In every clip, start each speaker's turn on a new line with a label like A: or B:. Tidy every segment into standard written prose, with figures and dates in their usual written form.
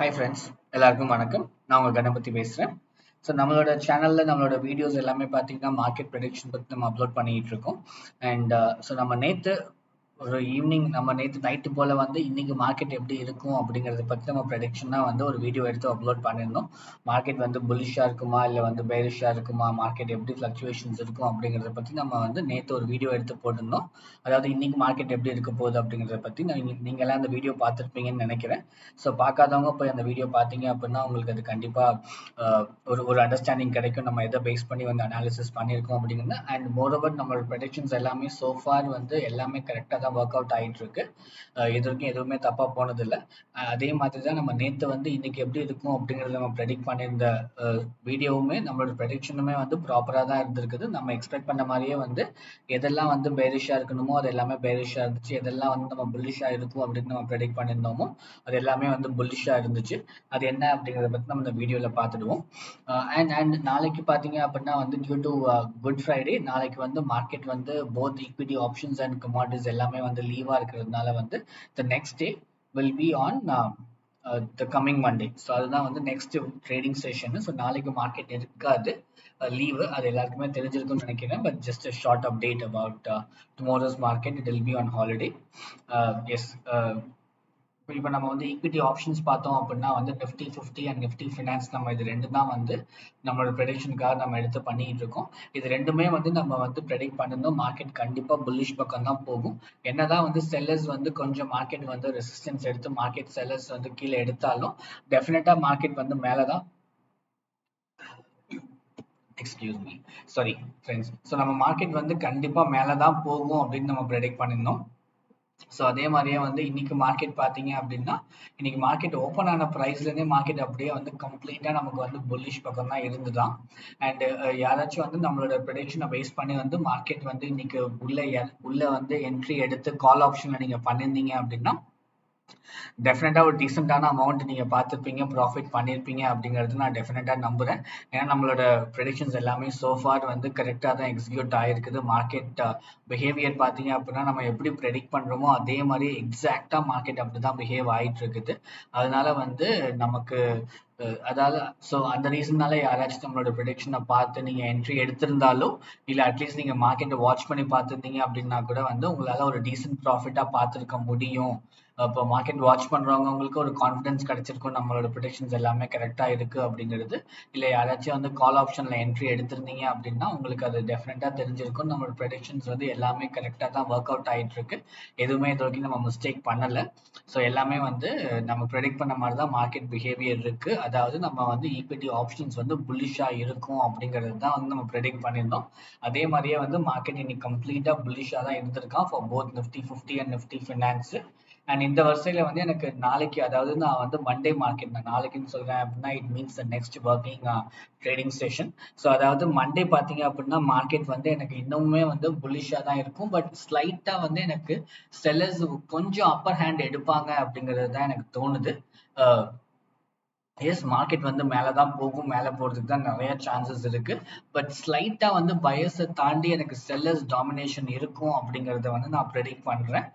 A: Hi friends, எல்லாருக்கும் வணக்கம். நான் உங்கள் கணபதி பேசுகிறேன். ஸோ நம்மளோட சேனலில் நம்மளோட வீடியோஸ் எல்லாமே பார்த்தீங்கன்னா மார்க்கெட் ப்ரெடிக்ஷன் பற்றி நம்ம அப்லோட் பண்ணிகிட்டு இருக்கோம். அண்ட் ஸோ நம்ம நேற்று நைட்டு போல் வந்து இன்னைக்கு மார்க்கெட் எப்படி இருக்கும் அப்படிங்கிறத பற்றி நம்ம ப்ரெடிக்ஷனாக வந்து ஒரு வீடியோ எடுத்து அப்லோட் பண்ணியிருந்தோம். மார்க்கெட் வந்து புல்லிஷாக இருக்குமா இல்லை வந்து பேரிஷாக இருக்குமா, மார்க்கெட் எப்படி ஃப்ளக்சுவேஷன்ஸ் இருக்கும் அப்படிங்கிறத பற்றி நம்ம வந்து நேற்று ஒரு வீடியோ எடுத்து போட்டிருந்தோம். அதாவது இன்னைக்கு மார்க்கெட் எப்படி இருக்க போகுது அப்படிங்கிறத பற்றி நீங்கள்லாம் அந்த வீடியோ பார்த்துருப்பீங்கன்னு நினைக்கிறேன். ஸோ பார்க்காதவங்க போய் அந்த வீடியோ பார்த்தீங்க அப்படின்னா உங்களுக்கு அது கண்டிப்பாக ஒரு அண்டர்ஸ்டாண்டிங் கிடைக்கும், நம்ம எதை பேஸ் பண்ணி வந்து அனாலிசிஸ் பண்ணியிருக்கோம் அப்படிங்கிறது. அண்ட் மோரோவர் நம்மளோட ப்ரெடிக்ஷன்ஸ் எல்லாமே சோஃபார் வந்து எல்லாமே கரெக்டாக தான் ஒர்க் அவுட் ஆகிட்டு இருக்கு. இது வரைக்கும் எதுவுமே தப்பாக போனதில்லை. அதே மாதிரி தான் நம்ம நேற்று வந்து இன்னைக்கு எப்படி இருக்கும் அப்படிங்கிறத நம்ம ப்ரெடிக்ட் பண்ணியிருந்த வீடியோவுமே நம்மளோட ப்ரெடிக்ஷனுமே வந்து ப்ராப்பராக தான் இருந்திருக்குது. நம்ம எக்ஸ்பெக்ட் பண்ண மாதிரியே வந்து எதெல்லாம் வந்து பேரிஷாக இருக்கணுமோ அது எல்லாமே பேரிஷாக இருந்துச்சு, எதெல்லாம் வந்து நம்ம புல்லிஷாக இருக்கும் அப்படின்னு நம்ம ப்ரெடிக்ட் பண்ணியிருந்தோமோ அது எல்லாமே வந்து புல்லிஷாக இருந்துச்சு. அது என்ன அப்படிங்கிறத பற்றி நம்ம இந்த வீடியோவில் பார்த்துடுவோம். அண்ட் நாளைக்கு பார்த்தீங்க அப்படின்னா வந்து டியூ டு குட் ஃப்ரைடே நாளைக்கு வந்து மார்க்கெட் வந்து both equity options and commodities எல்லாமே வந்து லீவாக இருக்கிறதுனால வந்து the next day will be on the coming Monday. So அதுதான் வந்து நெக்ஸ்ட் ட்ரேடிங் செஷன். ஸோ நாளைக்கு மார்க்கெட் இருக்காது, லீவு. அது எல்லாருக்குமே தெரிஞ்சிருக்கும்னு நினைக்கிறேன். But just a short update about tomorrow's market. It will be on holiday. Yes, இப்போ நம்ம வந்து ஈக்விட்டி ஆப்ஷன்ஸ் பார்த்தோம் அப்படின்னா வந்து நிஃப்டி 50 அண்ட் நிஃப்டி ஃபினான்ஸ் நம்ம இது ரெண்டு தான் வந்து நம்மளோட ப்ரெடிக்ஷனுக்காக நம்ம எடுத்து பண்ணிட்டு இருக்கோம். இது ரெண்டுமே வந்து நம்ம வந்து ப்ரெடிக்ட் பண்ணிருந்தோம் மார்க்கெட் கண்டிப்பாக புல்லிஷ் பக்கம் தான் போகும். என்னதான் வந்து செல்லர்ஸ் வந்து கொஞ்சம் மார்க்கெட் வந்து ரெசிஸ்டன்ஸ் எடுத்து மார்க்கெட் செல்லர்ஸ் வந்து கீழே எடுத்தாலும் டெஃபினட்டாக மார்க்கெட் வந்து மேலே தான், excuse me, sorry friends. So நம்ம மார்க்கெட் வந்து கண்டிப்பாக மேலே தான் போகும் அப்படின்னு நம்ம ப்ரெடிக்ட் பண்ணியிருந்தோம். ஸோ அதே மாதிரியே வந்து இன்னைக்கு மார்க்கெட் பார்த்தீங்க அப்படின்னா இன்னைக்கு மார்க்கெட் ஓப்பன் ஆன ப்ரைஸ்லேருந்தே மார்க்கெட் அப்படியே வந்து கம்ப்ளீட்டாக நமக்கு வந்து புல்லிஷ் பக்கம் தான் இருந்துதான். அண்ட் யாராச்சும் வந்து நம்மளோட ப்ரெடிக்ஷனை பேஸ் பண்ணி வந்து மார்க்கெட் வந்து இன்னைக்கு உள்ள வந்து என்ட்ரி எடுத்து கால் ஆப்ஷனில் நீங்கள் பண்ணியிருந்தீங்க அப்படின்னா டெஃபினட்டாக ஒரு டீசெண்டான அமௌண்ட் நீங்கள் பார்த்துருப்பீங்க, ப்ராஃபிட் பண்ணியிருப்பீங்க அப்படிங்கிறது நான் டெஃபினட்டாக நம்புகிறேன். ஏன்னா நம்மளோட ப்ரெடிக்ஷன்ஸ் எல்லாமே சோஃபார் வந்து கரெக்டாக தான் எக்ஸிக்யூட் ஆகிருக்குது. மார்க்கெட் பிஹேவியர் பார்த்தீங்க அப்படின்னா நம்ம எப்படி ப்ரெடிக்ட் பண்ணுறோமோ அதே மாதிரி எக்ஸாக்டாக மார்க்கெட் அப்படி தான் பிஹேவ் ஆகிட்டு இருக்குது. அதனால வந்து நமக்கு அதாவது ஸோ அந்த ரீசன்னால யாராச்சும் நம்மளோட ப்ரெடிக்ஷனை பார்த்து நீங்கள் என்ட்ரி எடுத்திருந்தாலோ இல்லை அட்லீஸ்ட் நீங்கள் மார்க்கெட்டை வாட்ச் பண்ணி பார்த்துருந்தீங்க அப்படின்னா கூட வந்து உங்களால் ஒரு டீசென்ட் ப்ராஃபிட்டாக பார்த்துருக்க முடியும். இப்போ மார்க்கெட் வாட்ச் பண்ணுறவங்க உங்களுக்கு ஒரு கான்ஃபிடன்ஸ் கிடைச்சிருக்கும், நம்மளோட ப்ரெடிக்ஷன்ஸ் எல்லாமே கரெக்டாக இருக்குது அப்படிங்கிறது. இல்லை யாராச்சும் வந்து கால் ஆப்ஷனில் என்ட்ரி எடுத்திருந்தீங்க அப்படின்னா உங்களுக்கு அது டெஃபினட்டாக தெரிஞ்சிருக்கும், நம்மளோட ப்ரெடிக்ஷன்ஸ் வந்து எல்லாமே கரெக்டாக தான் ஒர்க் அவுட் ஆகிட்டு இருக்கு. எதுவுமே இது வரைக்கும் நம்ம மிஸ்டேக் பண்ணலை. ஸோ எல்லாமே வந்து நம்ம ப்ரெடிக்ட் பண்ண மாதிரி தான் மார்க்கெட் பிஹேவியர் இருக்குது. அதாவது நம்ம வந்து ஈக்விட்டி ஆப்ஷன்ஸ் வந்து புல்லிஷாக இருக்கும் அப்படிங்கிறது தான் வந்து நம்ம ப்ரெடிக்ட் பண்ணியிருந்தோம். அதே மாதிரியே வந்து மார்க்கெட் இன்னைக்கு கம்ப்ளீட்டாக புல்லிஷாக தான் இருந்திருக்கான் for both Nifty 50 and Nifty finance. And இந்த வருஷத்துல வந்து எனக்கு நாளைக்கு, அதாவது நான் வந்து மண்டே மார்க்கெட் நான் நாளைக்குன்னு சொல்றேன் அப்படின்னா it means the next working trading session. So அதாவது மண்டே பார்த்தீங்க அப்படின்னா மார்க்கெட் வந்து எனக்கு இன்னுமே வந்து புல்லிஷாக தான் இருக்கும். பட் ஸ்லைட்டாக வந்து எனக்கு செல்லர்ஸ் கொஞ்சம் அப்பர் ஹேண்ட் எடுப்பாங்க அப்படிங்கிறது தான் எனக்கு தோணுது. எஸ், மார்க்கெட் வந்து மேலே தான் போகும், மேலே போகிறதுக்கு தான் நிறைய சான்சஸ் இருக்கு. பட் ஸ்லைட்டாக வந்து பயர்ஸை தாண்டி எனக்கு செல்லர்ஸ் டாமினேஷன் இருக்கும் அப்படிங்கிறத வந்து நான் ப்ரெடிக்ட் பண்ணுறேன்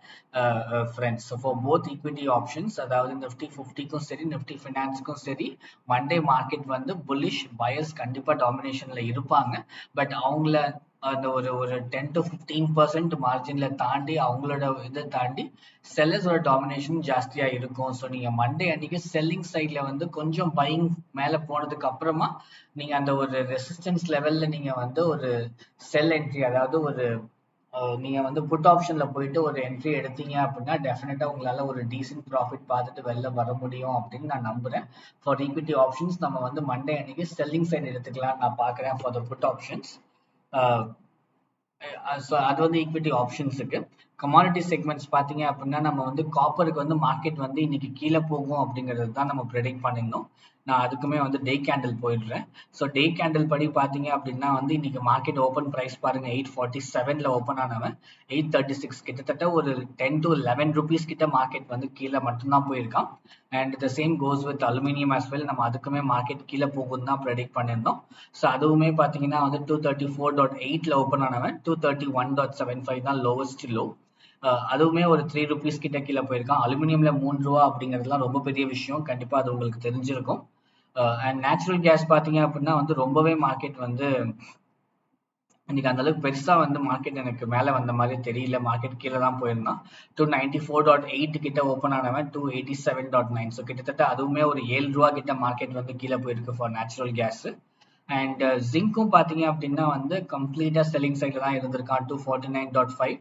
A: friends. For both equity options, அதாவது நிஃப்டி 50க்கும் சரி நிஃப்டி ஃபினான்ஸுக்கும் சரி மண்டே மார்க்கெட் வந்து புல்லிஷ், பயர்ஸ் கண்டிப்பாக டாமினேஷனில் இருப்பாங்க. பட் அவங்கள அந்த ஒரு 10 to 15% மார்ஜினில் தாண்டி அவங்களோட இதை தாண்டி செல்லர்ஸோட டாமினேஷன் ஜாஸ்தியாக இருக்கும். ஸோ நீங்கள் மண்டே அன்னைக்கு செல்லிங் சைடில் வந்து கொஞ்சம் பையிங் மேலே போனதுக்கு அப்புறமா நீங்கள் அந்த ஒரு ரெசிஸ்டன்ஸ் லெவலில் நீங்கள் வந்து ஒரு செல் என்ட்ரி, அதாவது ஒரு நீங்கள் வந்து புட் ஆப்ஷனில் போயிட்டு ஒரு என்ட்ரி எடுத்தீங்க அப்படின்னா டெஃபினட்டாக உங்களால் ஒரு டீசென்ட் ப்ராஃபிட் பார்த்துட்டு வெளில வர முடியும் அப்படின்னு நான் நம்புகிறேன். ஃபார் ஈக்விட்டி ஆப்ஷன்ஸ் நம்ம வந்து மண்டே அன்னைக்கு செல்லிங் சைடு எடுத்துக்கலாம் நான் பார்க்குறேன் for the put options. So அது வந்து ஈக்விட்டி ஆப்ஷன்ஸுக்கு. கமாடிட்டி செக்மெண்ட்ஸ் பார்த்தீங்க அப்படின்னா நம்ம வந்து காப்பருக்கு வந்து மார்க்கெட் வந்து இன்னைக்கு கீழே போகும் அப்படிங்கிறது தான் நம்ம ப்ரெடிக்ட் பண்ணியிருந்தோம். நான் அதுக்குமே வந்து டே கேண்டில் போயிடுறேன். ஸோ டே கேண்டில் படி பார்த்தீங்க அப்படின்னா வந்து இன்னைக்கு மார்க்கெட் ஓப்பன் ப்ரைஸ் பாருங்க 847 ஓப்பன் ஆனவன் 836, கிட்டத்தட்ட ஒரு 10 to 11 rupees கிட்ட மார்க்கெட் வந்து கீழே மட்டும்தான் போயிருக்கான். And the same goes with aluminium as well. நம்ம அதுக்குமே மார்க்கெட் கீழே போகும்னு தான் ப்ரெடிக்ட் பண்ணியிருந்தோம். ஸோ அதுவுமே பார்த்தீங்கன்னா வந்து 234.8 ஓப்பன் ஆனவன் 231.75 தான் லோவஸ்ட் லோ. அதுவுமே ஒரு 3 rupees கிட்ட கீழே போயிருக்கான். அலுமினியம்ல 3 ரூபா அப்படிங்கிறதுலாம் ரொம்ப பெரிய விஷயம். கண்டிப்பா அது உங்களுக்கு தெரிஞ்சிருக்கும். அண்ட் நேச்சுரல் கேஸ் பார்த்தீங்க அப்படின்னா வந்து ரொம்பவே மார்க்கெட் வந்து இன்னைக்கு அந்த அளவுக்கு பெருசா வந்து மார்க்கெட் எனக்கு மேல வந்த மாதிரி தெரியல. மார்க்கெட் கீழே தான் போயிருந்தான். 294.8 கிட்ட ஓப்பன் ஆனவன் 287.9. ஸோ கிட்டத்தட்ட அதுவுமே ஒரு 7 ரூபா கிட்ட மார்க்கெட் வந்து கீழே போயிருக்கு ஃபார் நேச்சுரல் கேஸ். அண்ட் ஜிங்க்கும் பார்த்தீங்க அப்படின்னா வந்து கம்ப்ளீட்டா செல்லிங் சைடில் தான் இருந்திருக்கான். 249.5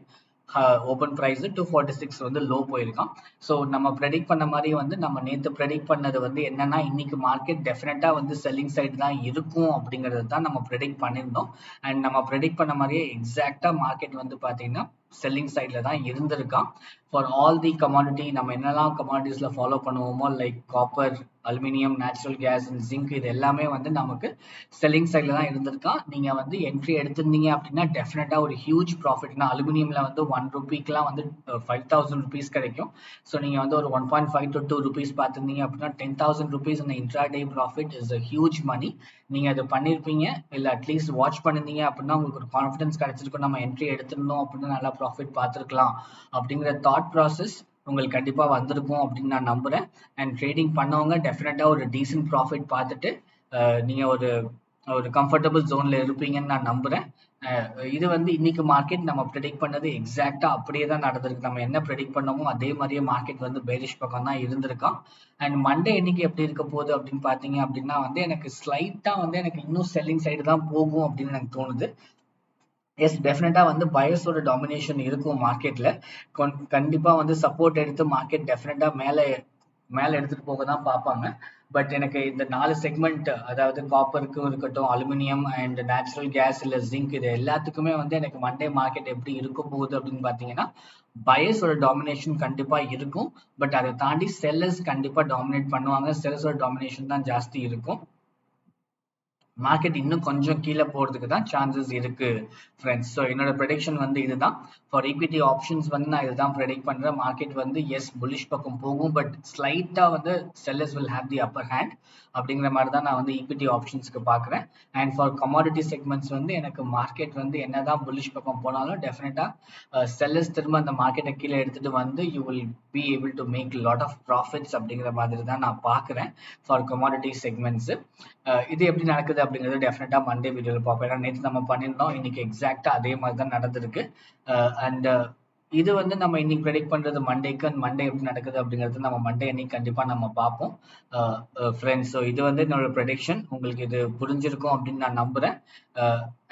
A: ஓப்பன் ப்ரைஸ், 246 வந்து லோ போயிருக்கான். ஸோ நம்ம ப்ரெடிக்ட் பண்ண மாதிரி வந்து நம்ம நேற்று ப்ரெடிக்ட் பண்ணது வந்து என்னன்னா இன்னைக்கு மார்க்கெட் டெஃபினட்டா வந்து செல்லிங் சைடு தான் இருக்கும் அப்படிங்கிறது தான் நம்ம ப்ரெடிக்ட் பண்ணியிருந்தோம். அண்ட் நம்ம ப்ரெடிக்ட் பண்ண மாதிரியே எக்ஸாக்டா மார்க்கெட் வந்து பார்த்தீங்கன்னா செல்லிங் சைடில் தான் இருந்திருக்கான். ஃபார் ஆல் தி கமாடிட்டி நம்ம என்னெல்லாம் கமாடிட்டிஸ்ல ஃபாலோ பண்ணுவோமோ like copper, aluminium, natural gas and zinc இது எல்லாமே வந்து நமக்கு செல்லிங் சைடில் தான் இருந்திருக்கான். நீங்க வந்து என்ட்ரி எடுத்திருந்தீங்க அப்படின்னா டெஃபினட்டா ஒரு ஹியூஜ் ப்ராஃபிட்னா அலுமினியம்ல வந்து 1 ரூபிக்குலாம் வந்து 5000 rupees கிடைக்கும். ஸோ நீங்க வந்து ஒரு 1.5 to 2 rupees பார்த்துருந்தீங்க அப்படின்னா 10,000 rupees இந்த intraday profit is a huge money. நீங்க அதை பண்ணிருப்பீங்க, இல்லை அட்லீஸ்ட் வாட்ச் பண்ணிருந்தீங்க அப்படின்னா உங்களுக்கு ஒரு கான்ஃபிடன்ஸ் கிடைச்சிருக்கும். நம்ம என்ட்ரி எடுத்திருந்தோம் அப்படின்னா நல்லா ப்ராஃபிட் பார்த்துருக்கலாம் அப்படிங்கிற தாட் ப்ராசஸ் உங்களுக்கு கண்டிப்பா வந்திருக்கும் அப்படின்னு நான் நம்புறேன். அண்ட் ட்ரேடிங் பண்ணவங்க டெஃபினட்டா ஒரு டீசென்ட் ப்ராஃபிட் பார்த்துட்டு நீங்க ஒரு ஒரு கம்ஃபர்டபுள் ஜோன்ல இருப்பீங்கன்னு நான் நம்புறேன். இது வந்து இன்னைக்கு மார்க்கெட் நம்ம ப்ரெடிக்ட் பண்ணது எக்ஸாக்டா அப்படியே தான் நடந்திருக்கு. நம்ம என்ன ப்ரெடிக்ட் பண்ணோமோ அதே மாதிரியே மார்க்கெட் வந்து பேரிஷ் பக்கம் தான் இருந்திருக்கான். அண்ட் மண்டே இன்னைக்கு எப்படி இருக்க போகுது அப்படின்னு பாத்தீங்க அப்படின்னா வந்து எனக்கு ஸ்லைட்டா வந்து எனக்கு இன்னும் செல்லிங் சைடு தான் போகும் அப்படின்னு எனக்கு தோணுது. எஸ், டெஃபினட்டா வந்து பயர்ஸோட டாமினேஷன் இருக்கும் மார்க்கெட்ல. கண்டிப்பா வந்து சப்போர்ட் எடுத்து மார்க்கெட் டெஃபினட்டா மேல எடுத்துட்டு போக தான் பார்ப்பாங்க. பட் எனக்கு இந்த 4 செக்மெண்ட், அதாவது காப்பருக்கும் இருக்கட்டும், அலுமினியம் அண்ட் நேச்சுரல் கேஸ் இல்ல ஜிங்க், இது எல்லாத்துக்குமே வந்து எனக்கு மண்டே மார்க்கெட் எப்படி இருக்க போகுது அப்படின்னு பாத்தீங்கன்னா பயர்ஸோட டாமினேஷன் கண்டிப்பா இருக்கும். பட் அதை தாண்டி செல்லர்ஸ் கண்டிப்பா டாமினேட் பண்ணுவாங்க. செல்லர்ஸோட டாமினேஷன் தான் ஜாஸ்தி இருக்கும். மார்க்கெட் இன்னும் கொஞ்சம் கீழே போறதுக்கு தான் சான்சஸ் இருக்கு ஃப்ரெண்ட்ஸ். ஸோ என்னோட ப்ரெடிக்ஷன் வந்து இதுதான். ஃபார் ஈக்விட்டி ஆப்ஷன்ஸ் வந்து நான் இதுதான் ப்ரெடிக்ட் பண்றேன். மார்க்கெட் வந்து எஸ் புல்லிஷ் பக்கம் போகும், பட் ஸ்லைட்டா வந்து sellers will have the upper hand அப்படிங்கிற மாதிரி தான் நான் வந்து ஈக்விட்டி ஆப்ஷன்ஸ்க்கு பார்க்குறேன். அண்ட் ஃபார் கமாடிட்டி செக்மெண்ட்ஸ் வந்து எனக்கு மார்க்கெட் வந்து என்னதான் புல்லிஷ் பக்கம் போனாலும் டெஃபினட்டா செல்லர்ஸ் திரும்ப அந்த மார்க்கெட்டை கீழே எடுத்துட்டு வந்து you will be able to make lot of profits அப்படிங்கிற மாதிரி தான் நான் பார்க்குறேன் ஃபார் கமாடிட்டி செக்மெண்ட்ஸ். இது எப்படி நடக்குது அப்படிங்கிறது டெஃபினட்டா மண்டே வீடியோவில் பார்ப்போம். ஏன்னா நேற்று நம்ம பண்ணியிருந்தோம், இன்னைக்கு எக்ஸாக்டா அதே மாதிரி தான் நடந்திருக்கு. அண்ட் இது வந்து நம்ம இன்னைக்கு ப்ரெடிக்ட் பண்றது மண்டேக்கு, அண்ட் மண்டே எப்படி நடக்குது அப்படிங்கிறது நம்ம மண்டே அன்னைக்கு கண்டிப்பா நம்ம பார்ப்போம் ஃப்ரெண்ட்ஸ். ஸோ இது வந்து என்னோட ப்ரெடிக்ஷன். உங்களுக்கு இது புரிஞ்சிருக்கும் அப்படின்னு நான் நம்புறேன்.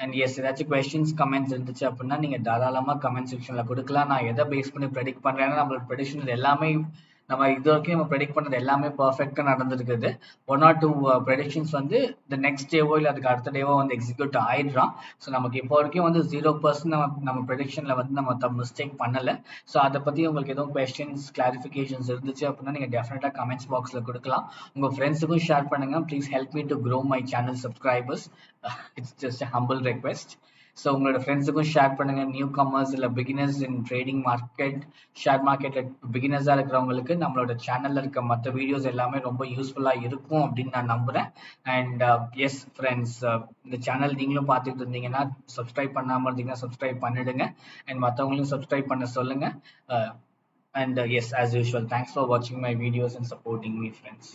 A: அண்ட் எஸ், ஏதாச்சும் கொஸ்டின்ஸ் கமெண்ட்ஸ் இருந்துச்சு அப்படின்னா நீங்க தாராளமா கமெண்ட் செக்ஷன்ல கொடுக்கலாம். நான் எதை பேஸ் பண்ணி ப்ரெடிக்ட் பண்றேன்னா நம்மளோட ப்ரெடிக்ஷன் எல்லாமே நம்ம இது வரைக்கும் நம்ம ப்ரெடிக்ட் பண்ணது எல்லாமே பர்ஃபெக்டா நடந்திருக்குது. 1 or 2 ப்ரெடிக்ஷன்ஸ் வந்து இந்த நெக்ஸ்ட் டேவோ இல்லை அதுக்கு அடுத்த டேவோ வந்து எக்ஸிக்யூட் ஆயிடுறான். ஸோ நமக்கு இப்போ வரைக்கும் வந்து 0% நம்ம ப்ரெடிக்ஷன்ல வந்து நம்ம மிஸ்டேக் பண்ணல. ஸோ அதை பத்தி உங்களுக்கு எதுவும் கொஸ்டின்ஸ் கிளாரிஃபிகேஷன்ஸ் இருந்துச்சு அப்படின்னா நீங்க டெஃபினட்டா கமெண்ட்ஸ் பாக்ஸ்ல கொடுக்கலாம். உங்க ஃப்ரெண்ட்ஸுக்கும் ஷேர் பண்ணுங்க. Please help me to grow my channel subscribers. It's just humble request. So உங்களோட ஃப்ரெண்ட்ஸுக்கும் ஷேர் பண்ணுங்க. நியூ கமர்ஸ் இல்லை பிகினர்ஸ் இன் ட்ரேடிங் மார்க்கெட், ஷேர் மார்க்கெட்ல பிகினர்ஸா இருக்கிறவங்களுக்கு நம்மளோட சேனல்ல இருக்க மற்ற வீடியோஸ் எல்லாமே ரொம்ப யூஸ்ஃபுல்லா இருக்கும் அப்படின்னு நான் நம்புறேன். அண்ட் எஸ் ஃப்ரெண்ட்ஸ், இந்த சேனல் நீங்களும் பார்த்துட்டு இருந்தீங்கன்னா சப்ஸ்கிரைப் பண்ணாம இருந்தீங்கன்னா சப்ஸ்கிரைப் பண்ணிடுங்க. அண்ட் மற்றவங்களையும் சப்ஸ்கிரைப் பண்ண சொல்லுங்க. And yes, as usual, thanks for watching my videos and supporting me, friends.